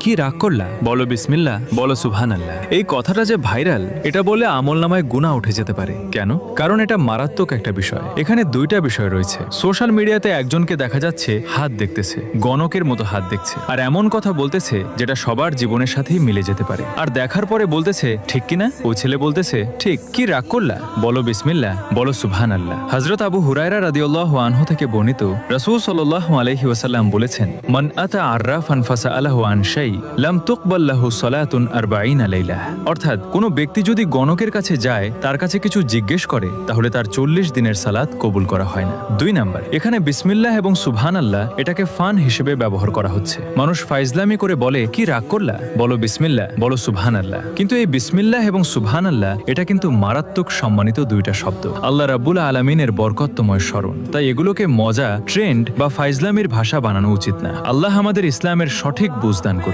কি রাগ করলা, বলো বিসমিল্লাহ, বলো সুবহানাল্লাহ। এই কথাটা যে ভাইরাল, এটা বলে আমলনামায় গুনাহ উঠে যেতে পারে। কেন? কারণ এটা মারাত্মক একটা বিষয়। এখানে দুইটা বিষয় রয়েছে। সোশ্যাল মিডিয়াতে একজনকে দেখা যাচ্ছে হাত দেখতেছে, গণকের মতো হাত দেখছে, আর এমন কথা বলতেছে যেটা সবার জীবনের সাথেই মিলে যেতে পারে। আর দেখার পরে বলতেছে ঠিক কিনা? ওই ছেলে বলতেছে ঠিক। কি রাগ করলা, বলো বিসমিল্লাহ, বলো সুবহানাল্লাহ। হযরত আবু হুরায়রা রাদিয়াল্লাহু আনহু থেকে বর্ণিত, রাসূল সাল্লাল্লাহু আলাইহি ওয়াসাল্লাম বলেছেন, মান আতা আররাফান ফাসাআলাহু আন শাই লাম তুকবাল লাহু সালাতুন 40 লাইলা। অর্থাৎ কোনো ব্যক্তি যদি গণকের কাছে যায়, তার কাছে কিছু জিজ্ঞেস করে, তাহলে তার 40 দিনের সালাত কবুল করা হয় না। 2 নাম্বার, এখানে বিসমিল্লাহ এবং সুবহানাল্লাহ এটাকে ফান হিসেবে ব্যবহার করা হচ্ছে। মানুষ ফাইজলামি করে বলে কি রাগ করলা, বলো বিসমিল্লাহ, বলো সুবহানাল্লাহ। কিন্তু এই বিসমিল্লাহ এবং সুবহানাল্লাহ এটা কিন্তু মারাত্মক সম্মানিত দুইটা শব্দ, আল্লাহ রাব্বুল আলামিনের বরকতময় স্মরণ। তাই এগুলোকে মজা, ট্রেন্ড বা ফাইজলামির ভাষা বানানো উচিত না। আল্লাহ আমাদের ইসলামের সঠিক বুঝদান করুন।